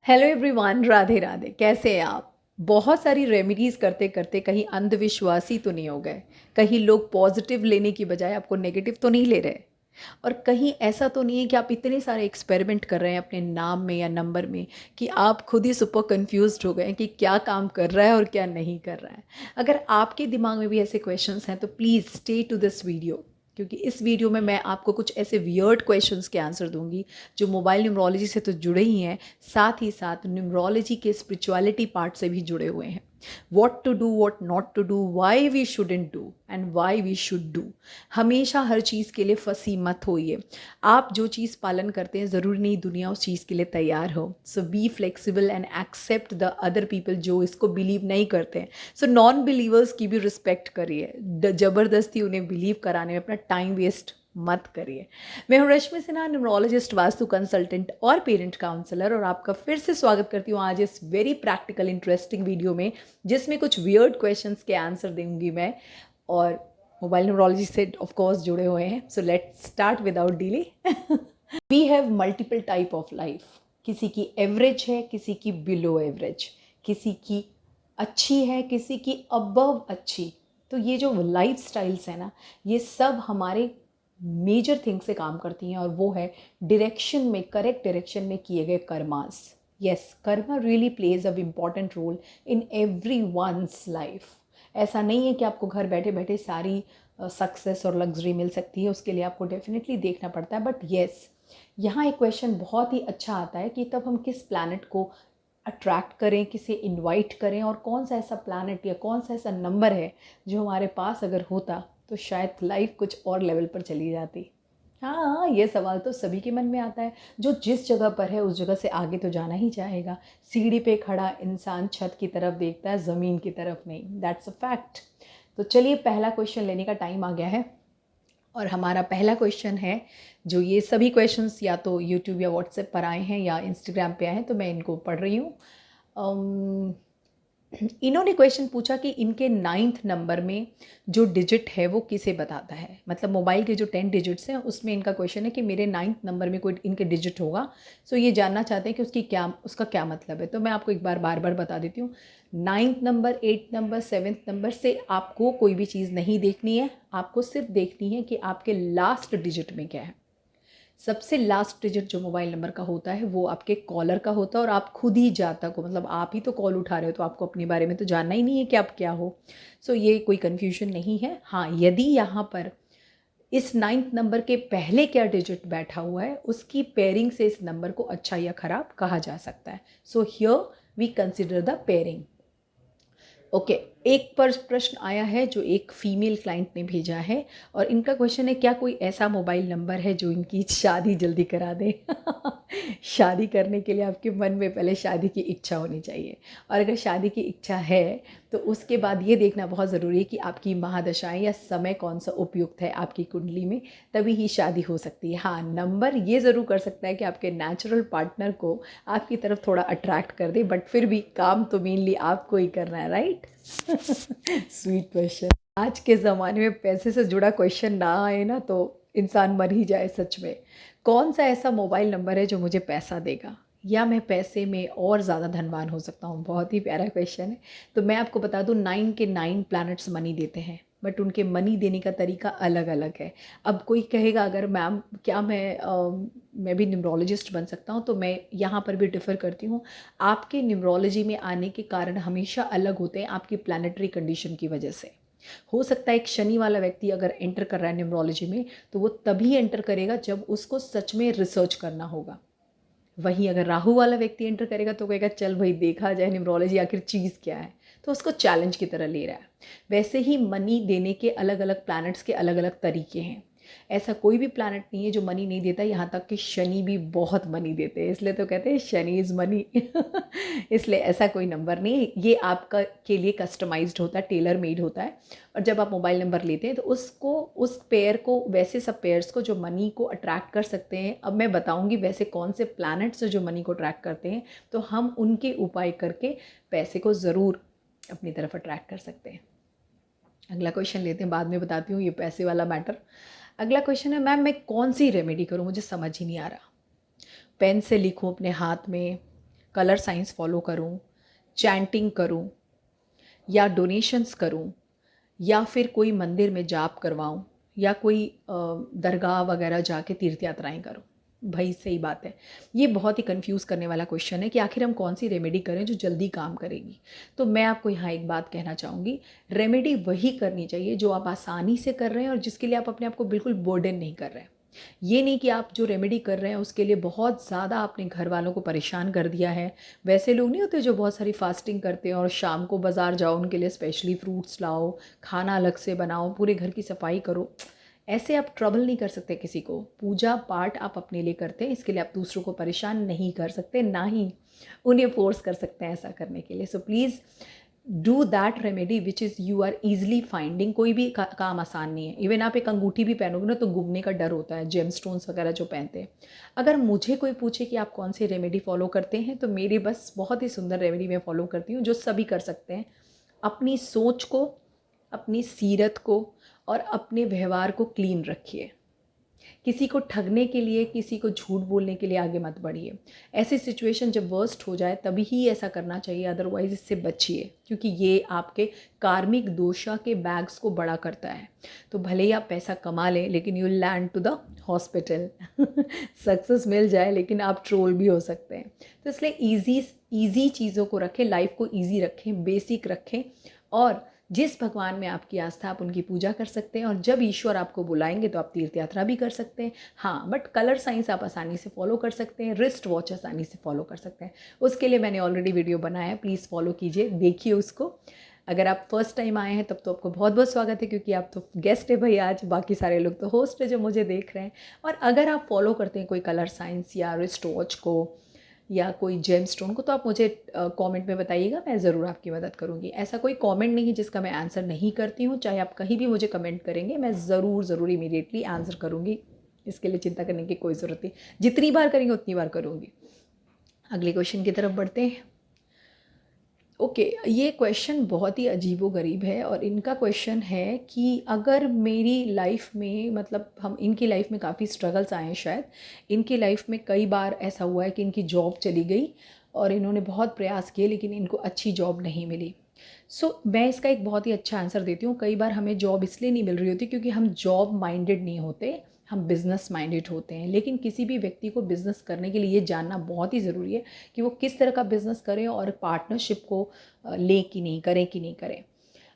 Hello everyone, Radhe Radhe. कैसे हैं आप? बहुत सारी रेमेडीज़ करते करते कहीं अंधविश्वासी तो नहीं हो गए? कहीं लोग पॉजिटिव लेने की बजाय आपको नेगेटिव तो नहीं ले रहे? और कहीं ऐसा तो नहीं है कि आप इतने सारे एक्सपेरिमेंट कर रहे हैं अपने नाम में या नंबर में कि आप खुद ही सुपर कंफ्यूज्ड हो गए हैं कि क्या काम कर रहा है और क्या नहीं कर रहा है? अगर आपके दिमाग में भी ऐसे क्वेश्चंस हैं तो please stay to this video, क्योंकि इस वीडियो में मैं आपको कुछ ऐसे वियर्ड क्वेश्चंस के आंसर दूंगी जो मोबाइल न्यूमरोलॉजी से तो जुड़े ही हैं, साथ ही साथ न्यूमरोलॉजी के स्पिरिचुअलिटी पार्ट से भी जुड़े हुए हैं। What to do, what not to do, why we shouldn't do and why we should do. हमेशा हर चीज़ के लिए फंसी मत होइए। आप जो चीज़ पालन करते हैं ज़रूरी नहीं दुनिया उस चीज़ के लिए तैयार हो। So be flexible and accept the other people जो इसको बिलीव नहीं करते हैं। सो नॉन बिलीवर्स की भी रिस्पेक्ट करिए, ज़बरदस्ती उन्हें बिलीव कराने में अपना टाइम वेस्ट मत करिए। मैं हूँ रश्मि सिन्हा, न्यूमरोलॉजिस्ट, वास्तु कंसल्टेंट और पेरेंट काउंसलर, और आपका फिर से स्वागत करती हूँ आज इस वेरी प्रैक्टिकल इंटरेस्टिंग वीडियो में, जिसमें कुछ वियर्ड क्वेश्चंस के आंसर दूंगी मैं, और मोबाइल न्यूमरोलॉजी से ऑफ कोर्स जुड़े हुए हैं। So let's start without delay. We have multiple type of life. किसी की एवरेज है, किसी की बिलो एवरेज, किसी की अच्छी है, किसी की अबव अच्छी। तो ये जो लाइफ स्टाइल्स है ना, ये सब हमारे मेजर थिंग से काम करती हैं, और वो है डायरेक्शन में, करेक्ट डायरेक्शन में किए गए karmas. Yes, karma really plays a important role in every one's life. ऐसा नहीं है कि आपको घर बैठे बैठे सारी सक्सेस और लग्जरी मिल सकती है, उसके लिए आपको डेफिनेटली देखना पड़ता है। बट येस, यहाँ एक क्वेश्चन बहुत ही अच्छा आता है कि तब हम किस प्लैनेट को अट्रैक्ट करें, किसे इनवाइट करें, और कौन सा ऐसा प्लैनेट या कौन सा ऐसा नंबर है जो हमारे पास अगर होता तो शायद लाइफ कुछ और लेवल पर चली जाती। हाँ, ये सवाल तो सभी के मन में आता है। जो जिस जगह पर है उस जगह से आगे तो जाना ही चाहेगा। सीढ़ी पे खड़ा इंसान छत की तरफ देखता है, ज़मीन की तरफ नहीं। That's a fact. तो चलिए, पहला क्वेश्चन लेने का टाइम आ गया है, और हमारा पहला क्वेश्चन है, जो ये सभी क्वेश्चंस या तो यूट्यूब या व्हाट्सएप पर आए हैं या इंस्टाग्राम पे आए हैं, तो मैं इनको पढ़ रही हूँ। इन्होंने क्वेश्चन पूछा कि इनके 9th नंबर में जो डिजिट है वो किसे बताता है। मतलब मोबाइल के जो 10 डिजिट्स हैं उसमें इनका क्वेश्चन है कि मेरे 9th नंबर में कोई इनके डिजिट होगा। सो ये जानना चाहते हैं कि उसका क्या मतलब है। तो मैं आपको एक बार बार बता देती हूँ। 9th number, 8th number, 7th number से आपको कोई भी चीज़ नहीं देखनी है। आपको सिर्फ देखनी है कि आपके लास्ट डिजिट में क्या है। सबसे लास्ट डिजिट जो मोबाइल नंबर का होता है वो आपके कॉलर का होता है, और आप खुद ही जातक हो, मतलब आप ही तो कॉल उठा रहे हो, तो आपको अपने बारे में तो जानना ही नहीं है कि आप क्या हो। सो ये कोई कन्फ्यूजन नहीं है। हाँ, यदि यहाँ पर इस 9th नंबर के पहले क्या डिजिट बैठा हुआ है, उसकी पेयरिंग से इस नंबर को अच्छा या खराब कहा जा सकता है। So here we consider the pairing. Okay, एक पर प्रश्न आया है जो एक फीमेल क्लाइंट ने भेजा है, और इनका क्वेश्चन है, क्या कोई ऐसा मोबाइल नंबर है जो इनकी शादी जल्दी करा दे? शादी करने के लिए आपके मन में पहले शादी की इच्छा होनी चाहिए, और अगर शादी की इच्छा है तो उसके बाद ये देखना बहुत ज़रूरी है कि आपकी महादशाएं या समय कौन सा उपयुक्त है आपकी कुंडली में, तभी ही शादी हो सकती है। हाँ, नंबर ये ज़रूर कर सकता है कि आपके नेचुरल पार्टनर को आपकी तरफ थोड़ा अट्रैक्ट कर दे, बट फिर भी काम तो मेनली आपको ही करना है, राइट? Sweet question. आज के ज़माने में पैसे से जुड़ा क्वेश्चन ना आए ना तो इंसान मर ही जाए सच में। कौन सा ऐसा मोबाइल नंबर है जो मुझे पैसा देगा, या मैं पैसे में और ज़्यादा धनवान हो सकता हूँ? बहुत ही प्यारा क्वेश्चन है। तो मैं आपको बता दूँ, 9 के 9 प्लैनेट्स मनी देते हैं, बट उनके मनी देने का तरीका अलग अलग है। अब कोई कहेगा, अगर मैम क्या मैं भी न्यूमरोलॉजिस्ट बन सकता हूँ? तो मैं यहाँ पर भी डिफ़र करती हूँ। आपके न्यूमरोलॉजी में आने के कारण हमेशा अलग होते हैं आपकी प्लानिटरी कंडीशन की वजह से। हो सकता है एक शनि वाला व्यक्ति अगर एंटर कर रहा है न्यूमरोलॉजी में, तो वो तभी एंटर करेगा जब उसको सच में रिसर्च करना होगा। वहीं अगर राहु वाला व्यक्ति एंटर करेगा तो कहेगा, चल भाई देखा जाए न्यूमरोलॉजी आखिर चीज़ क्या है, तो उसको चैलेंज की तरह ले रहा है। वैसे ही मनी देने के अलग अलग प्लैनेट्स के अलग अलग तरीके हैं। ऐसा कोई भी प्लैनेट नहीं है जो मनी नहीं देता। यहाँ तक कि शनि भी बहुत मनी देते हैं, इसलिए तो कहते हैं शनि इज़ मनी। इसलिए ऐसा कोई नंबर नहीं है, ये आपका के लिए कस्टमाइज्ड होता है, टेलर मेड होता है। और जब आप मोबाइल नंबर लेते हैं तो उसको, उस पेयर को, वैसे सब पेयर्स को जो मनी को अट्रैक्ट कर सकते हैं। अब मैं बताऊंगी वैसे कौन से प्लैनेट्स जो मनी को अट्रैक्ट करते हैं, तो हम उनके उपाय करके पैसे को ज़रूर अपनी तरफ अट्रैक्ट कर सकते हैं। अगला क्वेश्चन लेते हैं, बाद में बताती हूँ ये पैसे वाला मैटर। अगला क्वेश्चन है, मैम मैं कौन सी रेमेडी करूँ, मुझे समझ ही नहीं आ रहा। पेन से लिखूँ अपने हाथ में, कलर साइंस फॉलो करूं, चैंटिंग करूं, या डोनेशंस करूं, या फिर कोई मंदिर में जाप करवाऊं, या कोई दरगाह वगैरह जाके तीर्थ यात्राएं करूं? भाई सही बात है, ये बहुत ही कंफ्यूज करने वाला क्वेश्चन है कि आखिर हम कौन सी रेमेडी करें जो जल्दी काम करेगी। तो मैं आपको यहाँ एक बात कहना चाहूँगी, रेमेडी वही करनी चाहिए जो आप आसानी से कर रहे हैं और जिसके लिए आप अपने आप को बिल्कुल बर्डन नहीं कर रहे हैं। ये नहीं कि आप जो रेमेडी कर रहे हैं उसके लिए बहुत ज़्यादा अपने घर वालों को परेशान कर दिया है। वैसे लोग नहीं होते जो बहुत सारी फास्टिंग करते हैं और शाम को बाज़ार जाओ, उनके लिए स्पेशली फ्रूट्स लाओ, खाना अलग से बनाओ, पूरे घर की सफाई करो। ऐसे आप ट्रबल नहीं कर सकते किसी को। पूजा पाठ आप अपने लिए करते हैं, इसके लिए आप दूसरों को परेशान नहीं कर सकते, ना ही उन्हें फोर्स कर सकते हैं ऐसा करने के लिए। So please do that remedy which is you are easily finding. कोई भी काम आसान नहीं है। इवन आप एक अंगूठी भी पहनोगे ना तो गुमने का डर होता है, जेम स्टोन्स वगैरह जो पहनते हैं। अगर मुझे कोई पूछे कि आप कौन सी रेमेडी फॉलो करते हैं, तो मेरी बस बहुत ही सुंदर रेमेडी मैं फॉलो करती हूँ जो सभी कर सकते हैं। अपनी सोच को, अपनी सीरत को और अपने व्यवहार को क्लीन रखिए। किसी को ठगने के लिए, किसी को झूठ बोलने के लिए आगे मत बढ़िए। ऐसी सिचुएशन जब वर्स्ट हो जाए तभी ही ऐसा करना चाहिए, अदरवाइज इससे बचिए, क्योंकि ये आपके कार्मिक दोषा के बैग्स को बड़ा करता है। तो भले ही आप पैसा कमा लें लेकिन you land to the hospital. Success मिल जाए लेकिन आप ट्रोल भी हो सकते हैं। तो इसलिए ईजी चीज़ों को रखें, लाइफ को ईजी रखें, बेसिक रखें, और जिस भगवान में आपकी आस्था आप उनकी पूजा कर सकते हैं। और जब ईश्वर आपको बुलाएंगे तो आप तीर्थ यात्रा भी कर सकते हैं। हाँ, बट कलर साइंस आप आसानी से फॉलो कर सकते हैं, रिस्ट वॉच आसानी से फॉलो कर सकते हैं। उसके लिए मैंने ऑलरेडी वीडियो बनाया है, प्लीज़ फॉलो कीजिए, देखिए उसको। अगर आप फर्स्ट टाइम आए हैं तब तो आपको बहुत बहुत स्वागत है, क्योंकि आप तो गेस्ट है भाई आज, बाकी सारे लोग तो होस्ट है जो मुझे देख रहे हैं। और अगर आप फॉलो करते हैं कोई कलर साइंस या रिस्ट वॉच को या कोई जेम स्टोन को, तो आप मुझे कमेंट में बताइएगा, मैं ज़रूर आपकी मदद करूँगी। ऐसा कोई कमेंट नहीं है जिसका मैं आंसर नहीं करती हूँ। चाहे आप कहीं भी मुझे कमेंट करेंगे, मैं ज़रूर इमीडिएटली आंसर करूँगी। इसके लिए चिंता करने की कोई ज़रूरत नहीं, जितनी बार करेंगे उतनी बार करूँगी। अगले क्वेश्चन की तरफ बढ़ते हैं। ओके, ये क्वेश्चन बहुत ही अजीबोगरीब है, और इनका क्वेश्चन है कि अगर मेरी लाइफ में, मतलब हम इनकी लाइफ में काफ़ी स्ट्रगल्स आए हैं शायद। इनकी लाइफ में कई बार ऐसा हुआ है कि इनकी जॉब चली गई और इन्होंने बहुत प्रयास किए लेकिन इनको अच्छी जॉब नहीं मिली। मैं इसका एक बहुत ही अच्छा आंसर देती हूँ। कई बार हमें जॉब इसलिए नहीं मिल रही होती क्योंकि हम जॉब माइंडेड नहीं होते, हम बिज़नेस माइंडेड होते हैं। लेकिन किसी भी व्यक्ति को बिज़नेस करने के लिए ये जानना बहुत ही ज़रूरी है कि वो किस तरह का बिज़नेस करें और पार्टनरशिप को लें कि नहीं करें, कि नहीं करें।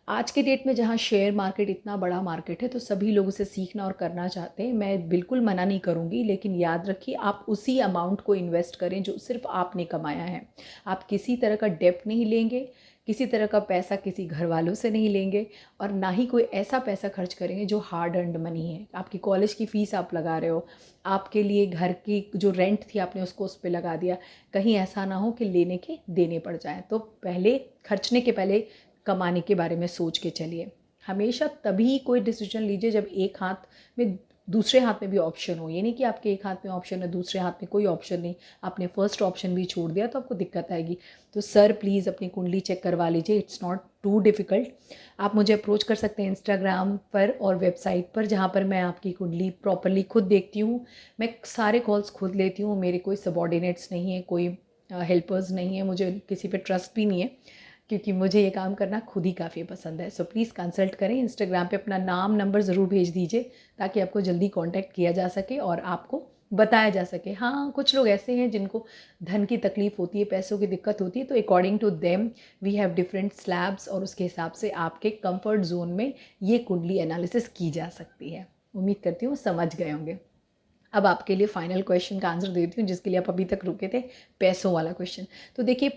आज के डेट में जहाँ शेयर मार्केट इतना बड़ा मार्केट है तो सभी लोग उसे सीखना और करना चाहते हैं। मैं बिल्कुल मना नहीं करूँगी, लेकिन याद रखिए आप उसी अमाउंट को इन्वेस्ट करें जो सिर्फ आपने कमाया है। आप किसी तरह का डेप्ट नहीं लेंगे, किसी तरह का पैसा किसी घर वालों से नहीं लेंगे, और ना ही कोई ऐसा पैसा खर्च करेंगे जो हार्ड अर्नड मनी है। आपकी कॉलेज की फ़ीस आप लगा रहे हो, आपके लिए घर की जो रेंट थी आपने उसको उस पर लगा दिया। कहीं ऐसा ना हो कि लेने के देने पड़ जाए। तो पहले खर्चने के पहले कमाने के बारे में सोच के चलिए। हमेशा तभी कोई डिसीजन लीजिए जब एक हाथ में, दूसरे हाथ में भी ऑप्शन हो। ये नहीं कि आपके एक हाथ में ऑप्शन है, दूसरे हाथ में कोई ऑप्शन नहीं, आपने फर्स्ट ऑप्शन भी छोड़ दिया तो आपको दिक्कत आएगी। तो सर प्लीज़ अपनी कुंडली चेक करवा लीजिए, इट्स नॉट टू डिफ़िकल्ट। आप मुझे अप्रोच कर सकते हैं इंस्टाग्राम पर और वेबसाइट पर, जहाँ पर मैं आपकी कुंडली प्रॉपरली खुद देखती हूँ। मैं सारे कॉल्स खुद लेती हूँ, मेरे कोई सबॉर्डिनेट्स नहीं है, कोई हेल्पर्स नहीं है, मुझे किसी पे ट्रस्ट भी नहीं है, क्योंकि मुझे ये काम करना खुद ही काफ़ी पसंद है। सो प्लीज़ कंसल्ट करें। इंस्टाग्राम पे अपना नाम नंबर ज़रूर भेज दीजिए ताकि आपको जल्दी कांटेक्ट किया जा सके और आपको बताया जा सके। हाँ, कुछ लोग ऐसे हैं जिनको धन की तकलीफ़ होती है, पैसों की दिक्कत होती है, तो according to them we have different slabs, और उसके हिसाब से आपके कंफर्ट जोन में ये कुंडली एनालिसिस की जा सकती है। उम्मीद करती हूँ समझ गए होंगे। अब आपके लिए फाइनल क्वेश्चन का आंसर देती हूँ जिसके लिए आप अभी तक रुके थे, पैसों वाला क्वेश्चन। तो देखिए,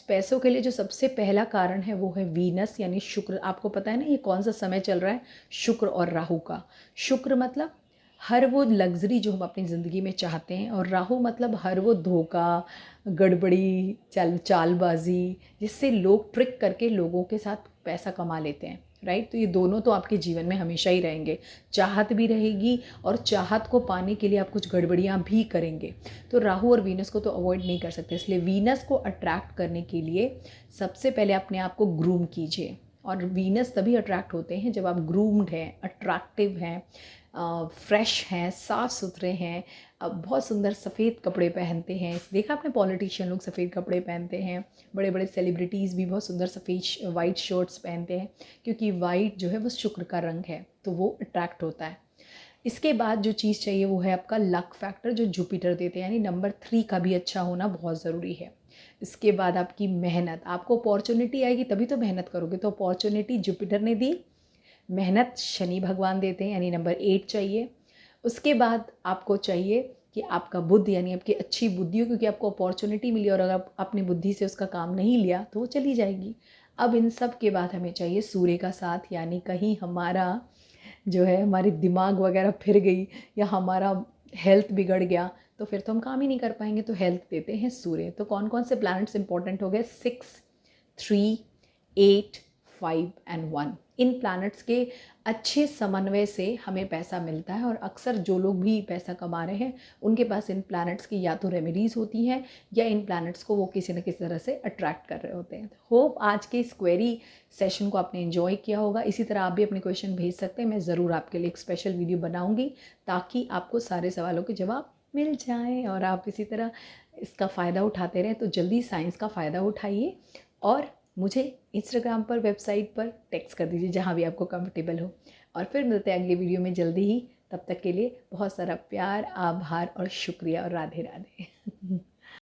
पैसों के लिए जो सबसे पहला कारण है वो है वीनस यानी शुक्र। आपको पता है ना ये कौन सा समय चल रहा है, शुक्र और राहु का। शुक्र मतलब हर वो लग्जरी जो हम अपनी ज़िंदगी में चाहते हैं, और राहु मतलब हर वो धोखा, गड़बड़ी, चालबाजी, जिससे लोग ट्रिक करके लोगों के साथ पैसा कमा लेते हैं, राइट। तो ये दोनों तो आपके जीवन में हमेशा ही रहेंगे। चाहत भी रहेगी और चाहत को पाने के लिए आप कुछ गड़बड़ियाँ भी करेंगे। तो राहु और वीनस को तो अवॉइड नहीं कर सकते। इसलिए वीनस को अट्रैक्ट करने के लिए सबसे पहले अपने आप को ग्रूम कीजिए। और वीनस तभी अट्रैक्ट होते हैं जब आप ग्रूम्ड हैं, अट्रैक्टिव हैं, फ्रेश हैं, साफ़ सुथरे हैं, अब बहुत सुंदर सफ़ेद कपड़े पहनते हैं। देखा आपने पॉलिटिशियन लोग सफ़ेद कपड़े पहनते हैं, बड़े बड़े सेलिब्रिटीज़ भी बहुत सुंदर सफ़ेद वाइट शर्ट्स पहनते हैं, क्योंकि वाइट जो है वो शुक्र का रंग है, तो वो अट्रैक्ट होता है। इसके बाद जो चीज़ चाहिए वो है आपका लक फैक्टर, जो जुपिटर देते हैं, यानी नंबर 3 का भी अच्छा होना बहुत ज़रूरी है। इसके बाद आपकी मेहनत, आपको अपॉर्चुनिटी आएगी तभी तो मेहनत करोगे, तो अपॉर्चुनिटी जुपिटर ने दी, मेहनत शनि भगवान देते हैं, यानी नंबर 8 चाहिए। उसके बाद आपको चाहिए कि आपका बुद्धि, यानी आपकी अच्छी बुद्धि हो, क्योंकि आपको अपॉर्चुनिटी मिली और अगर आप अपनी बुद्धि से उसका काम नहीं लिया तो वो चली जाएगी। अब इन सब के बाद हमें चाहिए सूर्य का साथ, यानी कहीं हमारा जो है हमारी दिमाग वगैरह फिर गई या हमारा हेल्थ बिगड़ गया तो फिर तो हम काम ही नहीं कर पाएंगे। तो हेल्थ देते हैं सूर्य। तो कौन कौन से प्लैनेट्स इंपॉर्टेंट हो गए? 6, 3, 8, 5 एंड 1। इन प्लैनेट्स के अच्छे समन्वय से हमें पैसा मिलता है, और अक्सर जो लोग भी पैसा कमा रहे हैं उनके पास इन प्लैनेट्स की या तो रेमेडीज़ होती हैं या इन प्लैनेट्स को वो किसी न किसी तरह से अट्रैक्ट कर रहे होते हैं। होप आज के इस क्वेरी सेशन को आपने एंजॉय किया होगा। इसी तरह आप भी अपने क्वेश्चन भेज सकते हैं, मैं ज़रूर आपके लिए एक स्पेशल वीडियो बनाऊँगी ताकि आपको सारे सवालों के जवाब मिल जाएँ और आप इसी तरह इसका फ़ायदा उठाते रहें। तो जल्दी साइंस का फ़ायदा उठाइए और मुझे इंस्टाग्राम पर, वेबसाइट पर टेक्स्ट कर दीजिए, जहाँ भी आपको कंफर्टेबल हो। और फिर मिलते हैं अगली वीडियो में जल्दी ही। तब तक के लिए बहुत सारा प्यार, आभार और शुक्रिया, और राधे राधे।